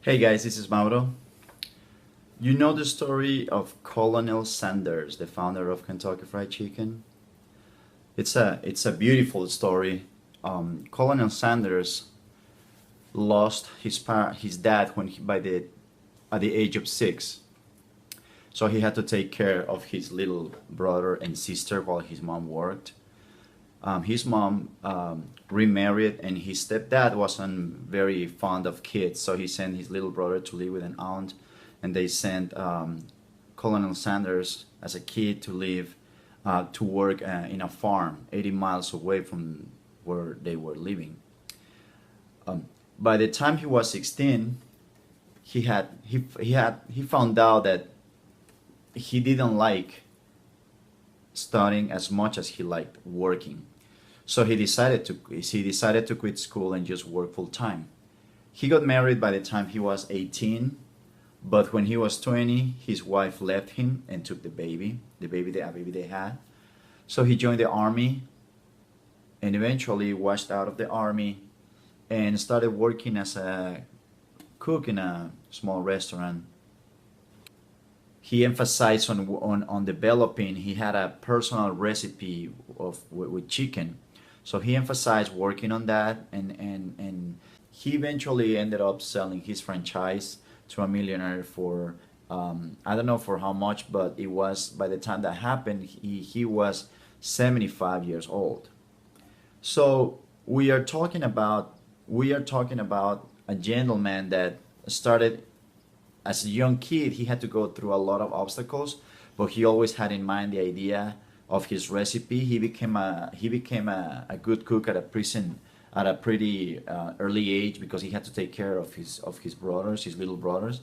Hey guys, this is Mauro. You know the story of Colonel Sanders, the founder of Kentucky Fried Chicken? It's a beautiful story. Colonel Sanders lost his dad by the at the age of 6, so he had to take care of his little brother and sister while his mom worked. His mom remarried, and his stepdad wasn't very fond of kids, so he sent his little brother to live with an aunt, and they sent Colonel Sanders as a kid to live to work in a farm 80 miles away from where they were living. By the time he was 16, he found out that he didn't like studying as much as he liked working. So he decided to quit school and just work full time. He got married by the time he was 18, but when he was 20, his wife left him and took the baby they had. So he joined the army and eventually washed out of the army and started working as a cook in a small restaurant. He emphasized on developing. He had a personal recipe with chicken, so he emphasized working on that, and he eventually ended up selling his franchise to a millionaire for I don't know for how much, but it was by the time that happened he was 75 years old. So we are talking about a gentleman that started as a young kid. He had to go through a lot of obstacles, but he always had in mind the idea of his recipe. He became a good cook at a pretty early age because he had to take care of his brothers, his little brothers,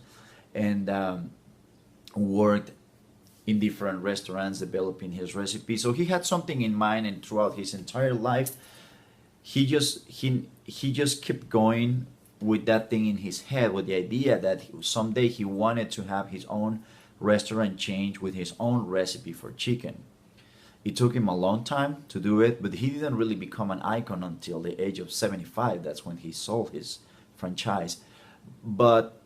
and worked in different restaurants developing his recipe. So he had something in mind, and throughout his entire life, he just kept going with that thing in his head, with the idea that someday he wanted to have his own restaurant chain with his own recipe for chicken. It took him a long time to do it, but he didn't really become an icon until the age of 75. That's when he sold his franchise. But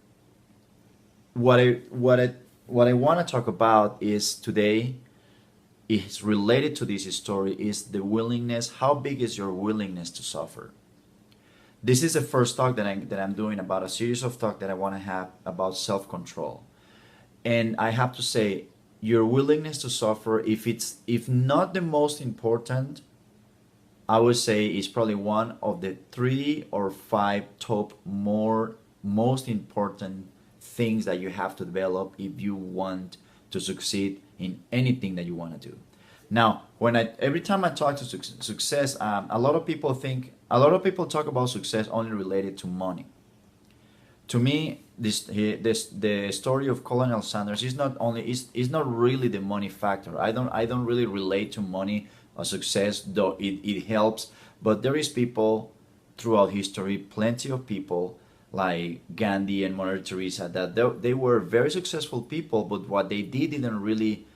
what I want to talk about is today is related to this story is the willingness. How big is your willingness to suffer? This is the first talk that I'm doing about a series of talk that I want to have about self-control. And I have to say, your willingness to suffer, if not the most important, I would say is probably one of the three or five top most important things that you have to develop if you want to succeed in anything that you want to do. Now, every time I talk to success, a lot of people talk about success only related to money. To me, this the story of Colonel Sanders is not really the money factor. I don't really relate to money or success, though it helps. But there is people throughout history, plenty of people like Gandhi and Mother Teresa, that they were very successful people, but what they didn't really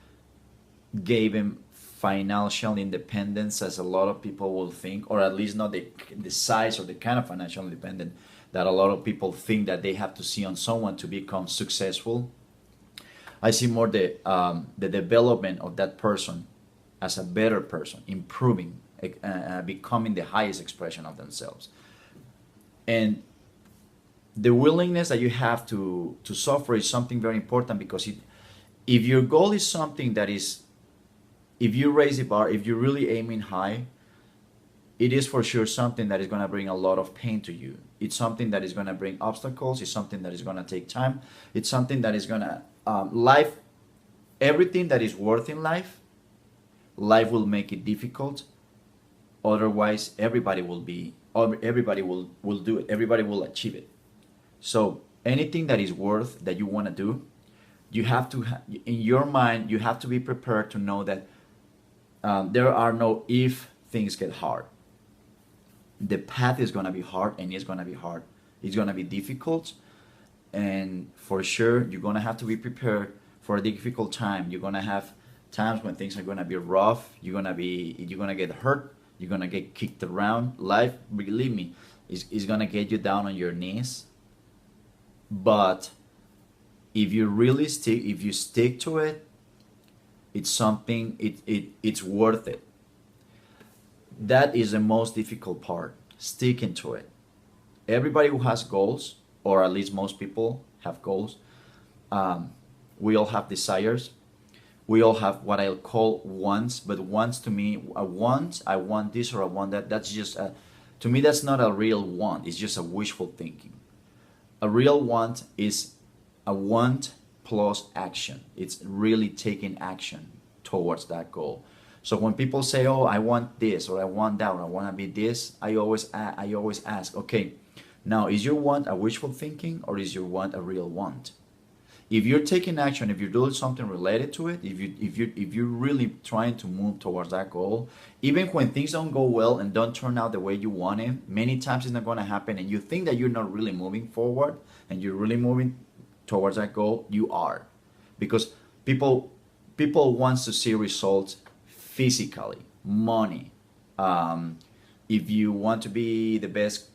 gave him financial independence as a lot of people will think, or at least not the size or the kind of financial independence that a lot of people think that they have to see on someone to become successful. I see more the development of that person as a better person, improving, becoming the highest expression of themselves. And the willingness that you have to suffer is something very important because if your goal is something that is, if you raise the bar, if you're really aiming high, it is for sure something that is going to bring a lot of pain to you. It's something that is going to bring obstacles. It's something that is going to take time. It's something that is going to, life, everything that is worth in life, life will make it difficult. Otherwise, everybody will do it. Everybody will achieve it. So anything that is worth that you want to do, you have to, in your mind, you have to be prepared to know that there are no if things get hard. The path is going to be hard, and it's going to be hard. It's going to be difficult, and for sure you're going to have to be prepared for a difficult time. You're going to have times when things are going to be rough. You're going to get hurt. You're going to get kicked around. Life, believe me, is going to get you down on your knees, But if you really stick, if you stick to it, it's something, it's worth it. That is the most difficult part, sticking to it. Everybody who has goals, or at least most people have goals, um, we all have desires. We all have what I'll call wants, but wants to me, a want, I want this or I want that. That's just a, to me, that's not a real want. It's just a wishful thinking. A real want is a want plus action. It's really taking action towards that goal. So when people say, "Oh, I want this," or "I want that," or "I want to be this," I always ask, okay, now is your want a wishful thinking or is your want a real want? If you're taking action, if you're doing something related to it, if you're really trying to move towards that goal, even when things don't go well and don't turn out the way you want it, many times it's not going to happen, and you think that you're not really moving forward and you're really moving towards that goal, you are, because people people wants to see results physically, money. Um, if you want to be the best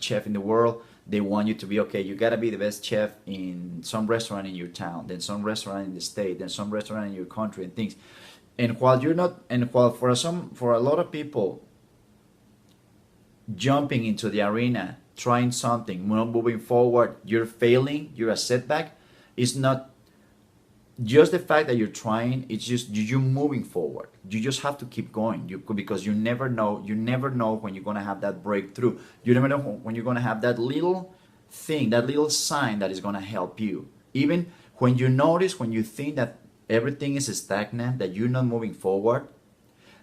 chef in the world, they want you to be okay. You gotta be the best chef in some restaurant in your town, then some restaurant in the state, then some restaurant in your country, and things. And while you're not, and while for a lot of people, jumping into the arena, trying something, moving forward, you're failing, you're a setback. It's not just the fact that you're trying. It's just you're moving forward. You just have to keep going. Because you never know. You never know when you're gonna have that breakthrough. You never know when you're gonna have that little thing, that little sign that is gonna help you. Even when you notice, when you think that everything is stagnant, that you're not moving forward,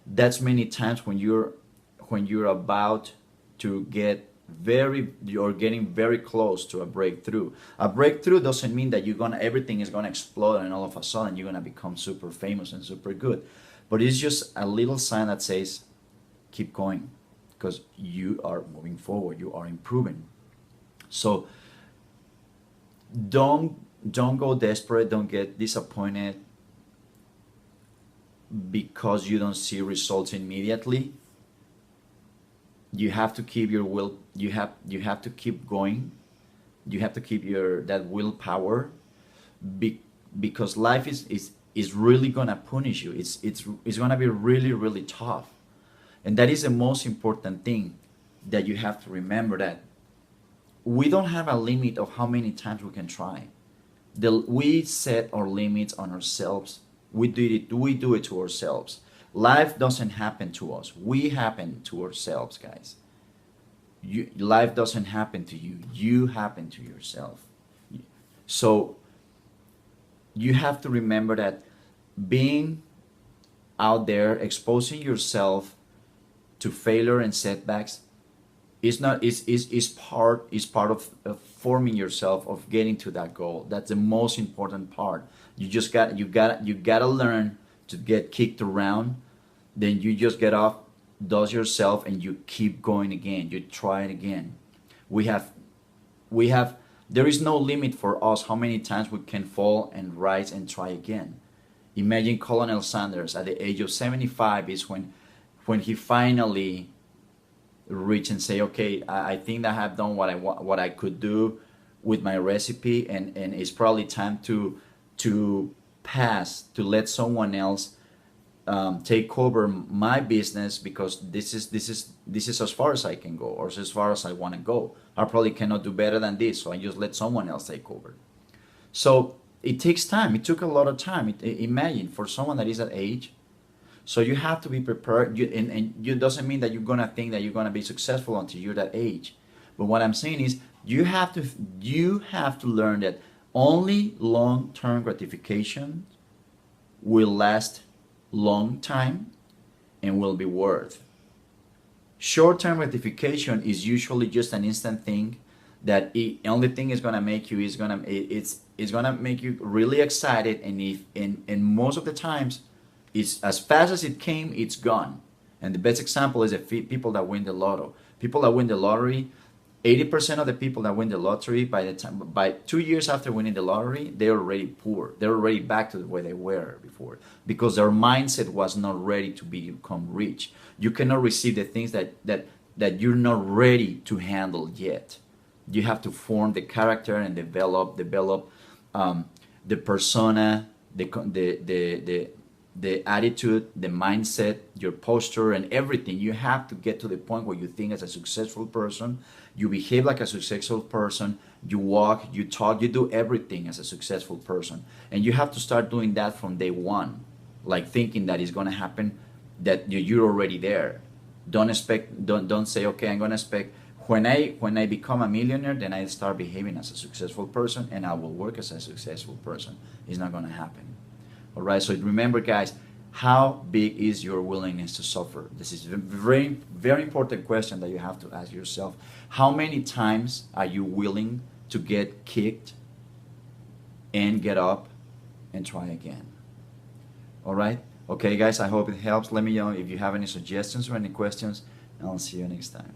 that's many times when you're about to get very, you're getting very close to a breakthrough. A breakthrough doesn't mean that you're gonna everything is gonna explode and all of a sudden you're gonna become super famous and super good, but it's just a little sign that says keep going, because you are moving forward, you are improving. So don't don't go desperate, don't get disappointed because you don't see results immediately. You have to keep your will, you have to keep going. You have to keep your that willpower, be, because life is really gonna punish you. It's gonna be really, really tough, and that is the most important thing, that you have to remember, that we don't have a limit of how many times we can try. We set our limits on ourselves. We do it to ourselves. Life doesn't happen to us, we happen to ourselves, guys. Life doesn't happen to you, you happen to yourself. So you have to remember that being out there, exposing yourself to failure and setbacks, is part of forming yourself, of getting to that goal. That's the most important part. You gotta learn to get kicked around. Then you just get off, dust yourself, and you keep going again. You try it again. We have we have there is no limit for us how many times we can fall and rise and try again. Imagine Colonel Sanders at the age of 75 is when he finally reach and say, okay, I think that I have done what I could do with my recipe, and it's probably time to pass, to let someone else take over my business, because this is as far as I can go, or as far as I want to go. I probably cannot do better than this, so I just let someone else take over. So it takes time. It took a lot of time. Imagine for someone that is that age. So you have to be prepared. And it doesn't mean that you're gonna think that you're gonna be successful until you're that age. But what I'm saying is, you have to learn that only long-term gratification will last long time and will be worth. Short-term gratification is usually just an instant thing, that the only thing is gonna make you is gonna it's gonna make you really excited, and if and most of the times, it's as fast as it came, it's gone. And the best example is the people that win the lotto. People that win the lottery, 80% of the people that win the lottery, by 2 years after winning the lottery, they're already poor. They're already back to the way they were before, because their mindset was not ready to become rich. You cannot receive the things that you're not ready to handle yet. You have to form the character and develop the persona, the attitude, the mindset, your posture, and everything. You have to get to the point where you think as a successful person, you behave like a successful person, you walk, you talk, you do everything as a successful person. And you have to start doing that from day one, like thinking that it's going to happen, that you're already there. Don't say, okay, I'm going to expect when I become a millionaire, then I start behaving as a successful person and I will work as a successful person. It's not going to happen. All right. So remember, guys, how big is your willingness to suffer? This is a very, very important question that you have to ask yourself. How many times are you willing to get kicked and get up and try again? All right. Okay, guys, I hope it helps. Let me know if you have any suggestions or any questions, and I'll see you next time.